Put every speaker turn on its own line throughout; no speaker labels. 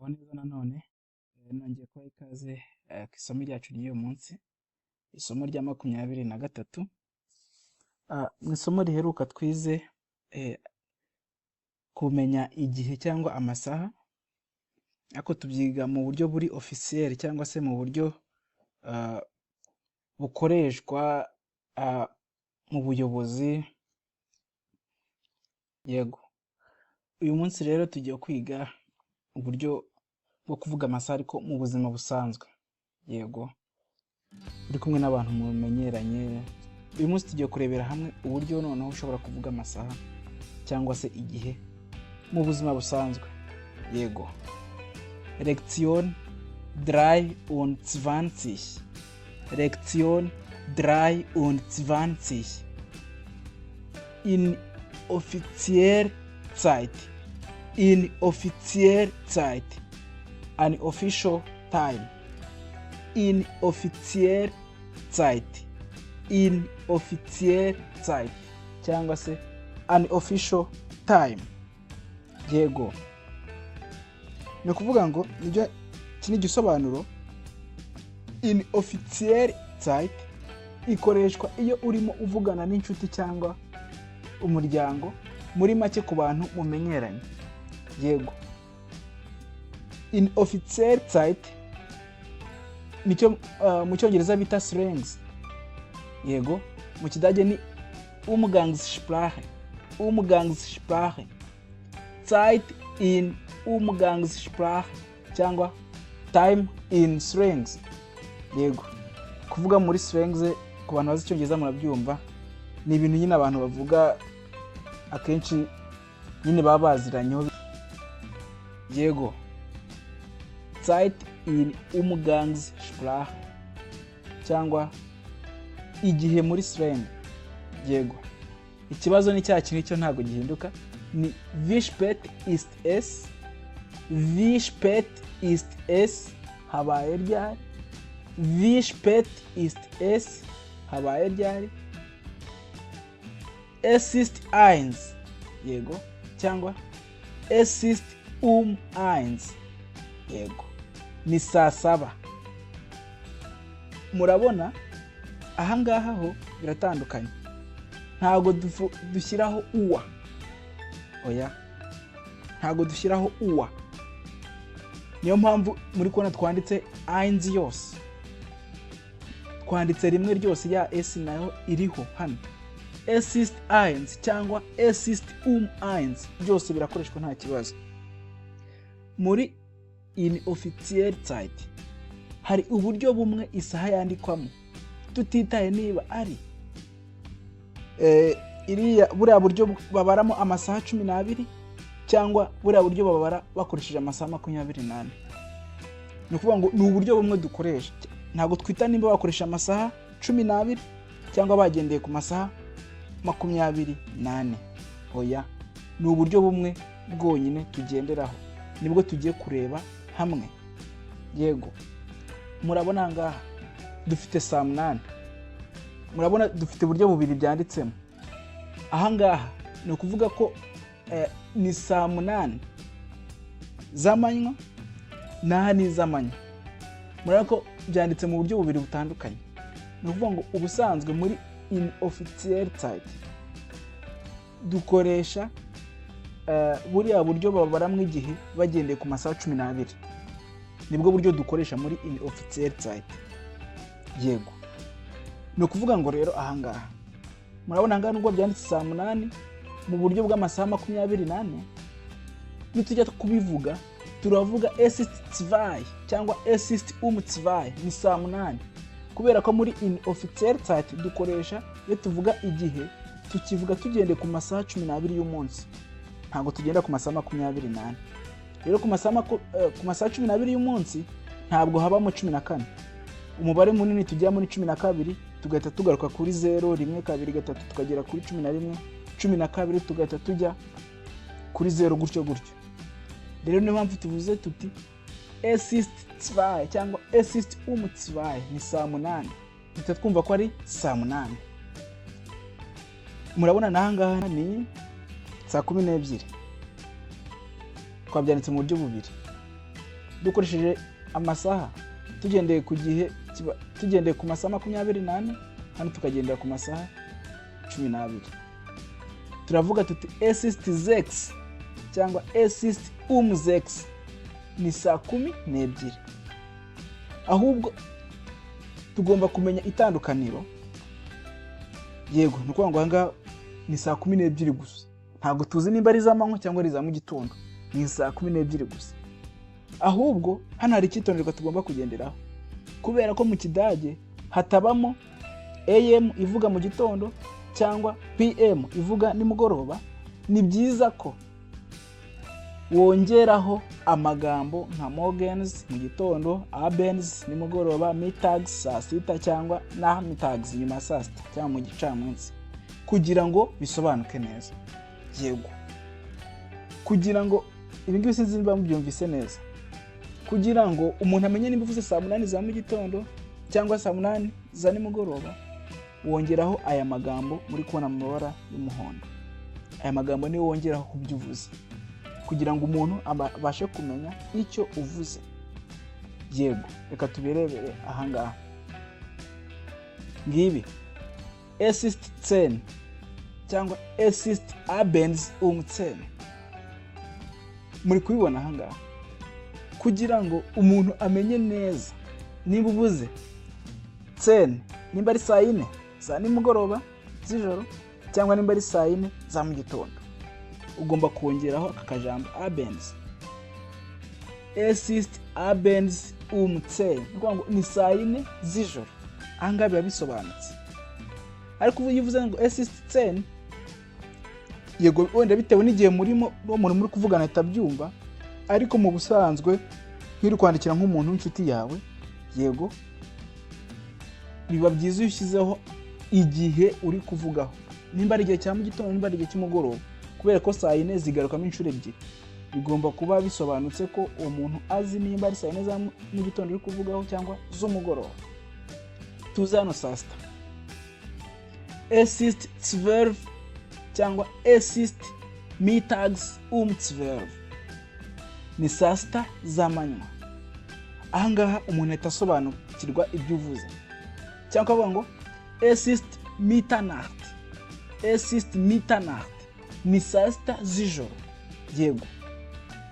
muraho neza nanone nongeye kubaha ikaze ku isomo ryacu ry'uyu munsi, isomo rya 23. Mu isomo riheruka twize kumenya igihe cyangwa amasaha, ariko tubyiga mu buryo buri officiel cyangwa se mu buryo bukoreshwa mu buyobozi. Yego, uyu munsi rero tugiye kwiga uburyo bwo kuvuga amasaha ariko mu buzima busanzwe. Yego, uri kumwe n'abantu mumenyeranye. Uyu munsi tugiye kurebera hamwe uburyo noneho ushobora kuvuga amasaha cyangwa se igihe mu buzima busanzwe. Yego, Lektion 23. Lektion 23. Inoffizielle Zeit. Inoffizielle Zeit. Unofficial time. Inoffizielle Zeit. Inoffizielle Zeit cyangwa se unofficial time. Yego, ni ukuvuga ngo nibyo kini gisobanuro. Inoffizielle Zeit ikoreshwa iyo urimo uvugana n'inshuti cyangwa umuryango, muri make ku bantu mumenyeranye. Yego, inoffizielle Zeit nicyo mu cyongereza bita slangs. Yego, mu kidage ni Umgangssprache. Umgangssprache. Zeit in Umgangssprache cyangwa time in slangs. Yego, kuvuga muri slangs ku bantu bazi icyongereza murabyumva, ni ibintu nyine abantu bavuga akenshi nyine baba baziranyeho. Yego, Zeit in Umgangssprache cyangwa igihe muri slang. Yego, ikibazo ni cya kintu cyo ntabwo gihinduka, ni wie spät ist es. Wie spät ist es habaye ryari. Wie spät ist es habaye ryari. Es ist eins. Yego, cyangwa es ist eins. Yego, ni saa saba. Murabona ahangaha ho biratandukanye, ntago dushyiraho uwa. Oya, ntago dushyiraho uwa. Niyo mpamvu muri kubona twanditse eins yose, twanditse rimwe ryose, ya s nayo iriho hano. Es ist eins cyangwa es ist eins byose birakoreshwa nta kibazo. Muri inoffizielle Zeit hari uburyo bumwe isaha yandikwamo, tutitaye niba ari buriya buryo babaramo amasaha 12 cyangwa buriya buryo babara bakoresheje amasaha 24. Ni ukuvuga ngo ni uburyo bumwe dukoresha, ntabwo twita nimba bakoresha amasaha 12 cyangwa bagendeye ku masaha 28. Oya, ni uburyo bumwe bwonyine tugenderaho, nibwo tugiye kureba hamwe. Yego, murabona ngaha dufite saa 8. Murabona dufite uburyo bubiri byanditsemo. Ahangaha ni ukuvuga ko ni saa 8 z'amanywa n'aha ni iz'amanywa. Murabona ko byanditse mu buryo bubiri butandukanye. Ni ukuvuga ngo ubusanzwe muri inoffizielle Zeit dukoresha buriya buryo babaramwo igihe bagendeye ku masaha 12. Nibwo buryo dukoresha muri inoffizielle Zeit. Yego, ni ukuvuga ngo rero ahangaha murabona ngaha nubwo byanditse saa 8 mu buryo bw'amasaha 24, nitujya kubivuga turavuga es ist 2 cyangwa es ist 2 ni saa 8, kubera ko muri inoffizielle Zeit dukoresha iyo tuvuga igihe tukivuga tugendeye ku masaha 12 y'umunsi, ntabwo tugenda ku masaha 24. Rero ku masaha 12 y'umunsi ntabwo habamo 14. Umubare munini tujya muri 12, tugahita tugaruka kuri 0, 1, 2, 3 tukagera kuri 11, 12 tugahita tujya kuri 0 gutyo gutyo. Rero niyo mpamvu tuvuze tuti es ist 2 cyangwa es ist 2 ni saa 8. Duhita twumva ko ari saa 8. Murabona nahangaha ni saa 12. twabyanditse mu buryo bubiri. dukoresheje amasaha tugendeye ku gihe tugendeye ku masaha 24 hano tukagendera ku masaha 12. Turavuga tuti es ist 6 cyangwa es ist 6 ni saa 12. Ahubwo tugomba kumenya itandukaniro. Yego nuko ngo hanga ni saa 12 gusa. Ntabwo tuzi nimba ari zamanywa cyangwa ari za mu gitondo. Ni saa 12 gusa. Ahubwo hano hari ikitonderwa tugomba kugenderaho. Kubera ko mu kidage hatabamo AM ivuga mu gitondo cyangwa PM ivuga nimugoroba, ni byiza ko wongeraho amagambo nka morgens mu gitondo, abends nimugoroba, mittags saa 6 cyangwa nachmittags nyuma saa 6 cyangwa mu gicamunsi, kugira ngo bisobanuke neza. Yego, kugira ngo ibingibi sinzi niba mubyumvise neza, kugira ngo umuntu amenye nimba uvuze saa 8 za mu gitondo cyangwa saa 8 za nimugoroba, wongeraho aya magambo muri kubona mu mabara y'umuhondo. Aya magambo niyo wongeraho kubyuvuze, kugira ngo umuntu abashe kumenya icyo uvuze. Yego, reka tubirebere ahangaha. Ngibi es ist 10 cyangwa es ist abends 10. Muri kubibona ahangaha, kugira ngo umuntu amenye neza nimba uvuze 10 nimba ari saa 4 za nimugoroba z'ijoro cyangwa nimba ari saa 4 za mu gitondo, ugomba kongeraho aka kajambo abends. Es ist abends 10, ngo ni saa 4 z'ijoro. Anga biba bisobanutse. Ariko iyo uvuze ngo es ist 10, yego wenda bitewe n'igihe murimo umuntu muri kuvugana atabyumva, ariko mu busanzwe nk'iri kwandikira nk'umuntu w'inshuti yawe, yego biba byiza iyo ushyizeho igihe uri kuvugaho, nimba ari igihe cya mu gitondo nimba ari igihe cy'umugoroba, kubera ko saa 4 zigarukamo inshuro ebyiri. Bigomba kuba bisobanutse ko uwo muntu azi nimba ari saa 4 za mu gitondo uri kuvugaho cyangwa z'umugoroba. Tuzano saa 6. Es ist 12 cyangwa es ist mittags 12. Ni saa 6 z'amanywa. Ahangaha umuntu atasobanukirwa ibyo uvuze. Cyangwa avuga ngo es ist Mitternacht. Es ist Mitternacht. Ni saa 6 z'ijoro. Yego.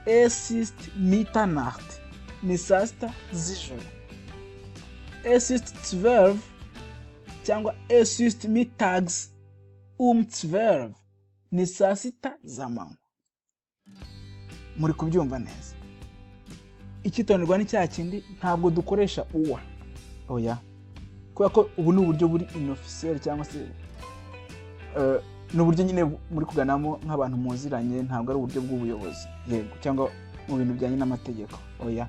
Es ist Mitternacht. Ni saa 6 z'ijoro. Es ist 12 cyangwa es ist mittags 12. Ni saa 6 z'amanywa. Muri kubyumva neza. Ikitonderwa ni cya kindi, ntabwo dukoresha uwa. Oya. Kubera ko ubu ni uburyo buri inoffizielle cyangwa se n'uburyo nyine muri kuganamo nk'abantu muziranye, ntabwo ari uburyo bw'ubuyobozi. Yego, cyangwa mu bintu bijyanye n'amategeko. Oya.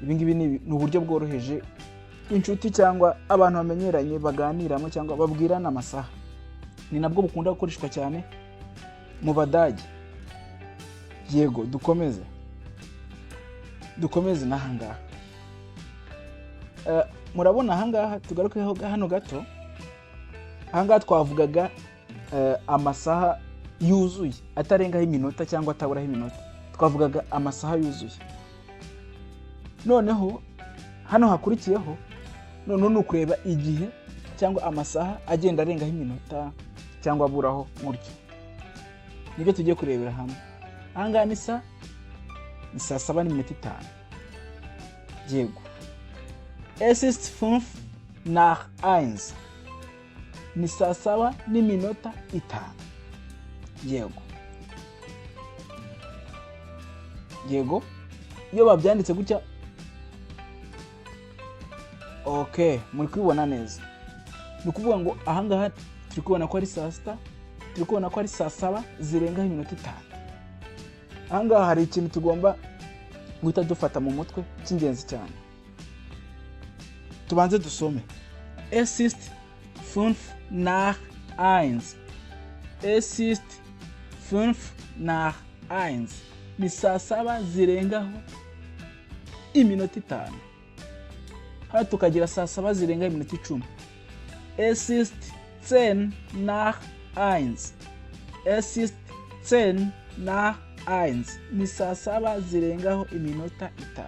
Ibi ngibi ni uburyo bworoheje inshuti cyangwa abantu bamenyeranye baganiramo cyangwa babwirana amasaha. Ni nabwo bukunda gukoreshwa cyane mu Badage. Yego, dukomeze nahangaha. Murabona ahangaha tugarukeho hano gato. Ahangaha twavugaga amasaha yuzuye atarengaho iminota cyangwa ataburaho iminota. Twavugaga amasaha yuzuye. Noneho hano hakurikiyeho none ukureba igihe cyangwa amasaha agenda arengaho iminota cyangwa aburaho gutyo. Nibyo tugiye kurebera hamwe. Ahangaha ni saa 7:05. Yego. Es ist 5 nach 1. Ni saa 7:05. Yego. Yego. Iyo babyanditse gutya, okay, muri kubibona neza. Ni kuvuga ngo ahangaha turi kubona ko ari saa 6, turi kubona ko ari saa 7 zirengaho iminota 5. Ahangaha hari ikintu tugomba guhita dufata mu mutwe cy'ingenzi cyane. Tubanze dusome. Es ist 5 nach 1. Es ist 5 nach 1. Ni saa 7 zirengaho iminota 5. Hano tukagira saa 7 zirengaho iminota 10. Es ist 10 nach 1. Es ist 10 nach 1. Ni saa 7 zirengaho iminota 5.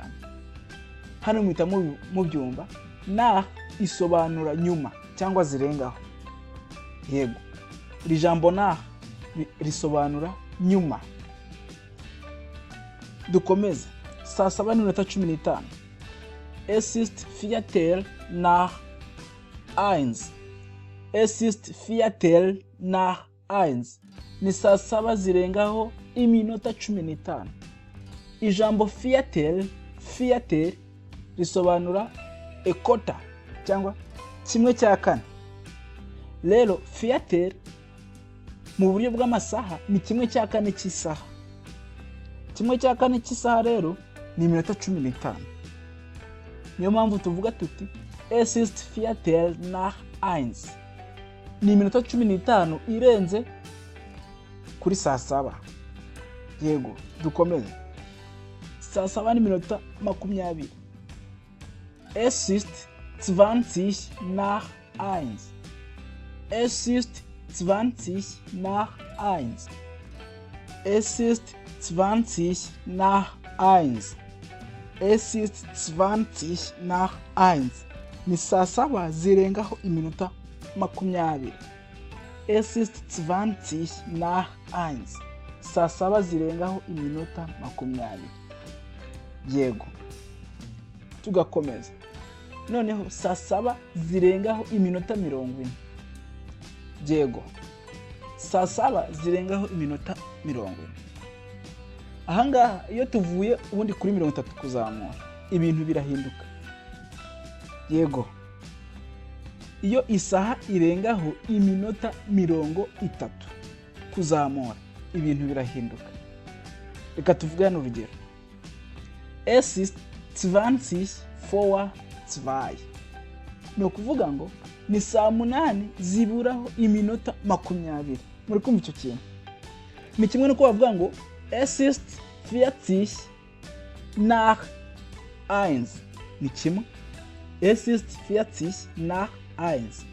hano muhita mubyumva. Nach isobanura nyuma cyangwa zirengaho. Yego, iri jambo nach risobanura nyuma. Dukomeze. Saa 7:15. Es ist Viertel nach 1. Es ist Viertel nach 1. Ni saa 7 zirengaho iminota 15. Ijambo Viertel risobanura ekota cyangwa kimwe cya kane. Rero Viertel mu buryo bw'amasaha ni kimwe cya kane cy'isaha. Kimwe cya kane cy'isaha rero ni iminota 15. Niyo mpamvu tuvuga tuti es ist Viertel nach 1. Ni iminota 15 irenze kuri saa 7. Yego, dukomeze. Saa 7:20. Es ist 20 nach 1. Es ist 20 nach 1. Es ist 20 nach 1. Es ist 20 nach 1. Ni saa 7 zirengaho iminota 20. Es ist 20 nach 1. Saa 7 zirengaho iminota 20. Yego, tugakomeza. Noneho saa 7 zirengaho iminota 40. Yego, saa 7 zirengaho iminota 40. Ahangaha iyo tuvuye ubundi kuri 30 kuzamura ibintu birahinduka. Yego, iyo isaha irengaho iminota 30 kuzamura ibintu birahinduka. Reka tuvuge hano urugero. Es ist 20 vor 2. No kuvuga ngo ni saa 8 ziburaho iminota 20. Muri kumva icyo kintu? Ni kimwe no kuvuga ngo es ist 40 nach 1. Ni kimwe. Es ist 40 nach 1.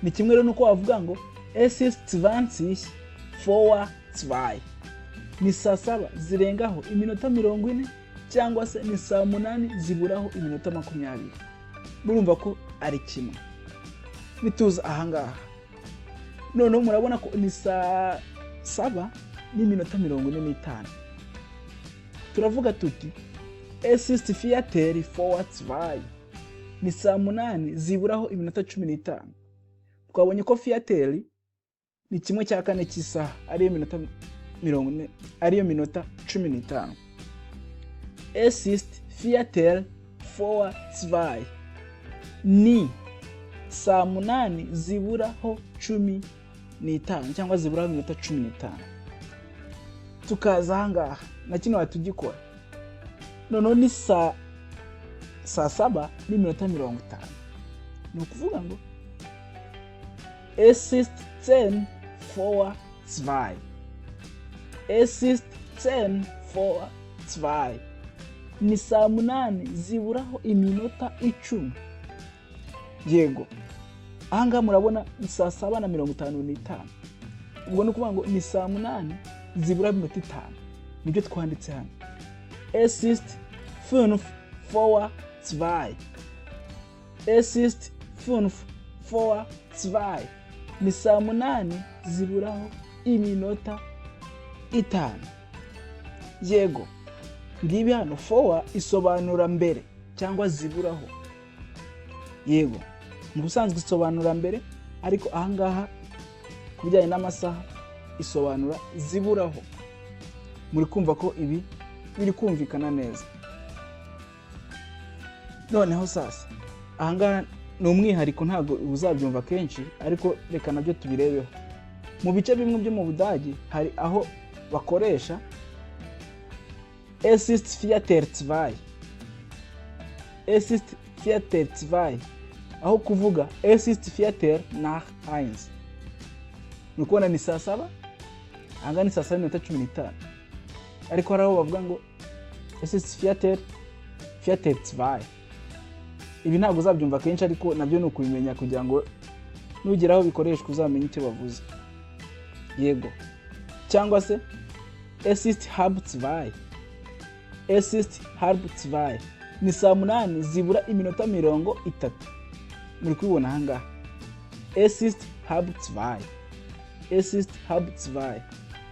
Ni kimwe rero nuko wavuga ngo es ist 20 vor 2. Ni saa 7 zirengaho iminota 40 cyangwa se ni saa 8 ziburaho iminota 20. Murumva ko ari kimwe. Nituza ahangaha. None murabona ko ni saa 7 n'iminota 45. Turavuga tuti es ist Viertel vor 2. Ni saa 8 ziburaho iminota 15. Twabonye ko Viertel ni kimwe cya kane cy'isaha ariyo minota 40, ariyo minota 15. Es ist Viertel vor 2. Ni saa 8 ziburaho 15 cyangwa ziburaho iminota 15. Tukaza ahangaha na kino watugikora. Noneho ni saa 7 n'iminota 50. Ni ukuvuga ngo es ist 10 vor 2. Es ist 10 vor 2. Ni saa 8 ziburaho iminota 10. Yego, ahangaha murabona ni saa 7:55. Ubwo ni ukuvuga ngo ni saa 8 zibura iminota 5. Nibyo twanditse hano. Es ist 5 vor 2. Es ist 5 vor 2. Ni saa 8 ziburaho iminota 5. Yego, ngibi hano for isobanura mbere cyangwa ziburaho. Yego, mu busanzwe isobanura mbere, ariko ahangaha kubijyanye n'amasaha isobanura ziburaho. Muri kumva ko ibi biri kumvikana neza. Noneho sasa ahangaha ni umwihariko ntabwo uzabyumva kenshi, ariko reka nabyo tubirebeho. Mu bice bimwe byo mu Budage hari aho bakoresha es ist Viertel 2. Es ist Viertel 2. Aho kuvuga es ist Viertel nach 1. Nukubona ni saa 7, ahangaha ni saa 7:15. Ariko hari aho bavuga ngo es ist Viertel 2. Ibi ntabwo uzabyumva kenshi, ariko nabyo ni ukubimenya kugira ngo nugeraho bikoreshwa uzamenye icyo bavuze. Yego, cyangwa se es ist halb 2. Es ist halb 2. ni saa munani zibura iminota 30. Muri kubibona aha ngaha. Es ist halb zwei. Es ist halb zwei.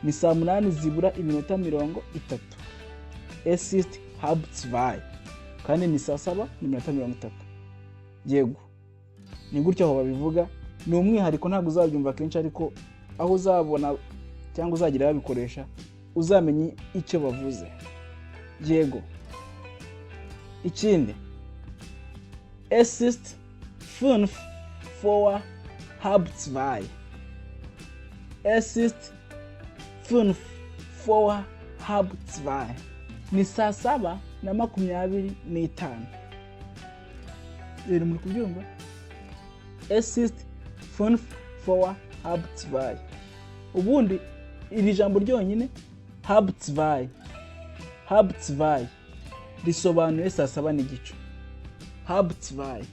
Ni saa munani zibura iminota 30. Es ist halb zwei. Kandi ni saa 7 n'iminota 30. Yego. Ni gutyo aho babivuga. Ni umwihariko ntabwo uzabyumva kenshi, ariko aho uzabona cyangwa uzagira babikoresha uzamenye icyo bavuze. Yego. Ikindi, es ist 5 vor halb zwei. Es ist 5 vor halb zwei. Ni saa 7:25. Rero muri kubyumva? Es ist 5 vor halb zwei. Ubundi iri jambo ryonyine halb zwei. Halb zwei risobanuye saa 7 n'igice. Halb zwei.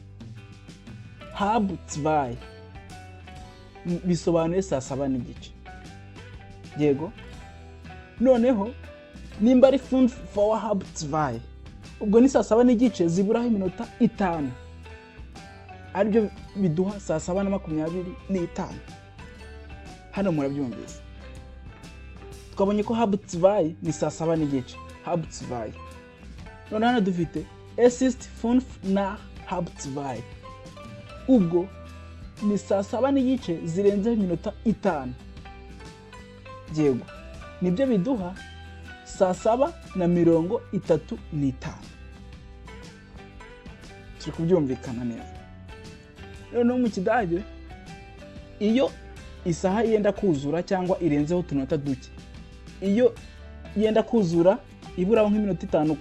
Halb zwei bisobanuye saa 7 n'igice. Yego. Noneho nimba ari 5 vor halb zwei, ubwo ni saa 7 n'igice ziburaho iminota 5. Aribyo biduha saa 7:25. Hano murabyumvise. Twabonye ko halb zwei ni saa 7 n'igice. Halb zwei. None hano dufite es ist 5 nach halb zwei. Ubwo ni saa 7 n'igice zirenzeho iminota 5. Yego. Nibyo biduha saa 7:35. Turi kubyumvikana neza. Rero mu kidage iyo isaha yenda kuzura cyangwa irenzeho tunota duke, iyo yenda kuzura iburaho nk'iminota 5,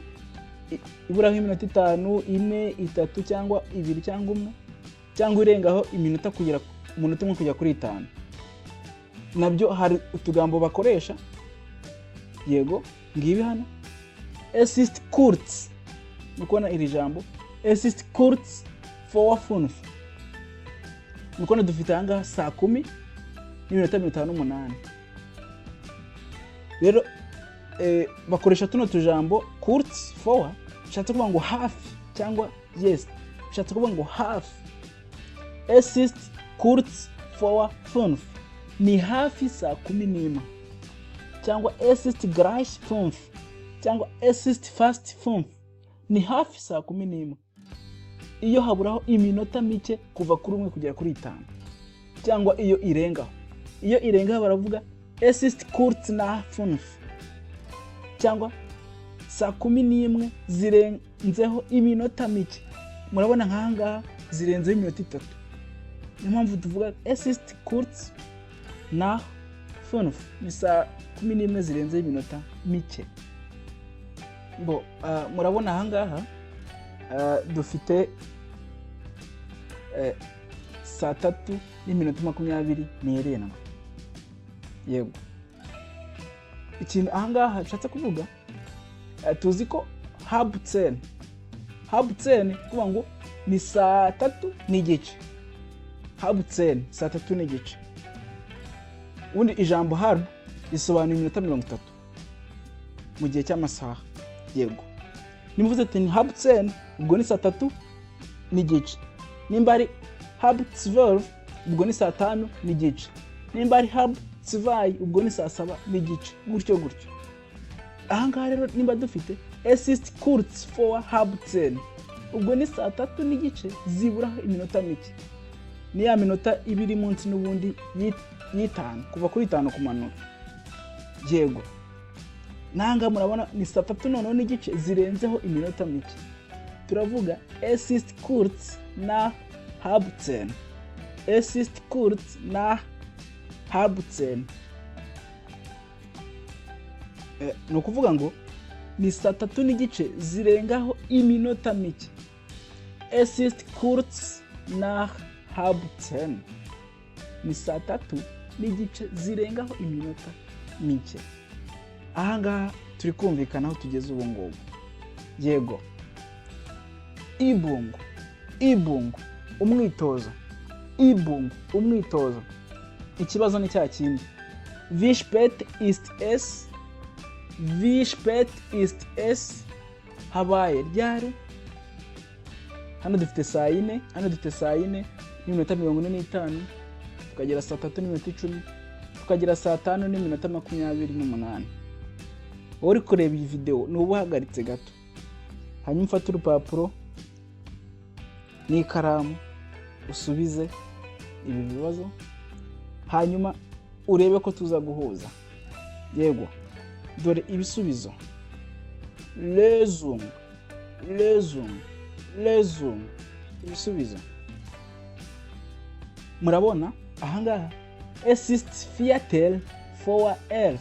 iburaho iminota 5, 4, 3 cyangwa 2 cyangwa 1, cyangwa irengaho iminota kugera umunota umwe kujya kuri 5, nabyo hari utugambo bakoresha. Yego, ngibi hano es ist kurz. Mukona iri jambo es ist kurz vor 5. Mukona dufite anga saa 10:58. Rero bakoresha tuno tujambo kurz vor, bishatse kuvuga ngo hafi cyangwa yes, bishatse kuvuga ngo hafi. Es ist kurz vor 5 ni hafi saa 11. Cyangwa es ist gleich 5 cyangwa es ist fast 5 ni hafi saa 11. Iyo haburaho iminota mike kuva kuri 1 kugera kuri 5, cyangwa iyo irengaho. Iyo irengaho baravuga es ist kurz nach 5 cyangwa saa 11 zirenzeho iminota mike. Murabona nkanga zirenzeho iminota 3. Niyo mpamvu tuvuga es ist kurz nach 5 ni saa 11 zirenzeho iminota mike. Bo murabona ahangaha dufite saa 3:27. Yego. Ikintu ahangaha nshatse kuvuga, tuzi ko halb zehn kuvuga ngo ni saa 3 n'igice. Halb zehn saa 3 n'igice. Ubundi ijambo halb risobanura iminota 30 mu gihe cy'amasaha. Yego. Nimuvuze ati ni halb zehn, ubwo ni saa 3 n'igice. Nimba ari halb 12, ubwo ni saa 5 n'igice. Nimba ari halb zwei, ubwo ni saa 7 n'igice. Gutyo. Ahangaha rero nimba dufite es ist kurz vor halb zehn, ubwo ni saa 3 n'igice ziburaho iminota mike. Ni ya minota ibiri munsi n'ubundi y'itanu, kuva kuri 5 kumanura. Yego. Nanga murabona ni saa 3 noneho n'igice zirenzeho iminota mike. Turavuga es ist kurz nach halb zehn. Es ist kurz nach halb zehn. Ni ukuvuga ngo ni saa 3 n'igice zirengaho iminota mike. Es ist kurz nach halb zehn. Ni saa 3 n'igice zirengaho iminota mike. Ahangaha turi kumvikana aho tugeze ubu ngubu. Yego. Ibungu umwitozo. Umwitozo. Ikibazo ni cya kindi. Wie spät ist es? Wie spät ist es? Habaye ryari? hano dufite saa 4, hano dufite saa 4 n'iminota 45, tukagera saa 3 n'iminota 10, tukagera saa 5 n'iminota 28. wowe uri kureba iyi video n'ubuhagaritse gato, hanyuma ufate urupapuro n'ikaramu usubize ibi bibazo, hanyuma urebe ko tuza guhuza. Yego, dore ibisubizo. Lösung, ibisubizo. Murabona ahangaha es ist Viertel vor 11.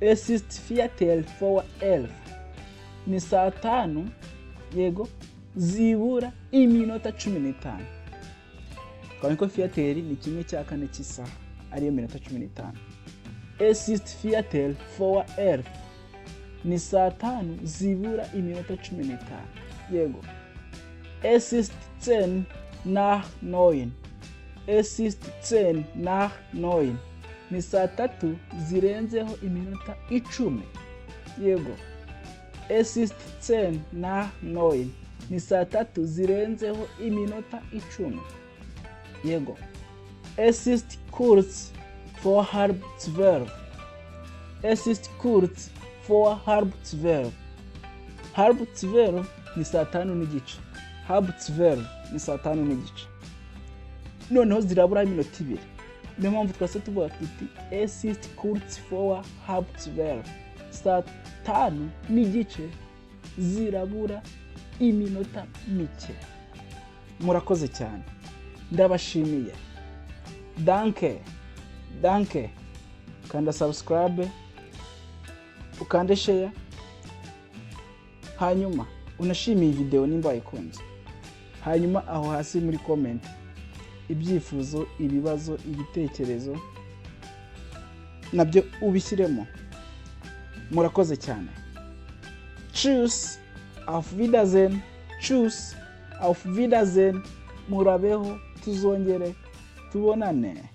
Es ist Viertel vor 11. Ni saa 5, yego, zibura iminota 15. Kandi ko Viertel ni kimwe cya kane cy'isaha, ariyo minota 15. Es ist Viertel vor 11. Ni saa 5 zibura iminota 15. Yego. Es ist 10 nach 9. Es ist 10 nach 9. Ni saa 3 zirenzeho iminota 10. Yego. Es ist 10 nach 9. Ni saa 3 zirenzeho iminota 10. Yego. Es ist kurz vor halb 12. Es ist kurz vor halb 12. Halb 12 ni saa 5 n'igice. Halb 12 ni saa 5 n'igice. Noneho zirabura iminota 2. Niyo mpamvu twase tuvuga tuti es ist kurz vor halb 12. Saa 5 n'igice zirabura iminota mike. Murakoze cyane, ndabashimiye. Danke. Kanda subscribe, ukande share, hanyuma unashimiye video nimba wayikunze. Hanyuma aho hasi muri comment ibyifuzo, ibibazo, ibitekerezo nabyo ubishyiremo. Murakoze cyane. Tschüss, auf Wiedersehen. Tschüss, auf Wiedersehen. Murabeho, tuzongere tubonane.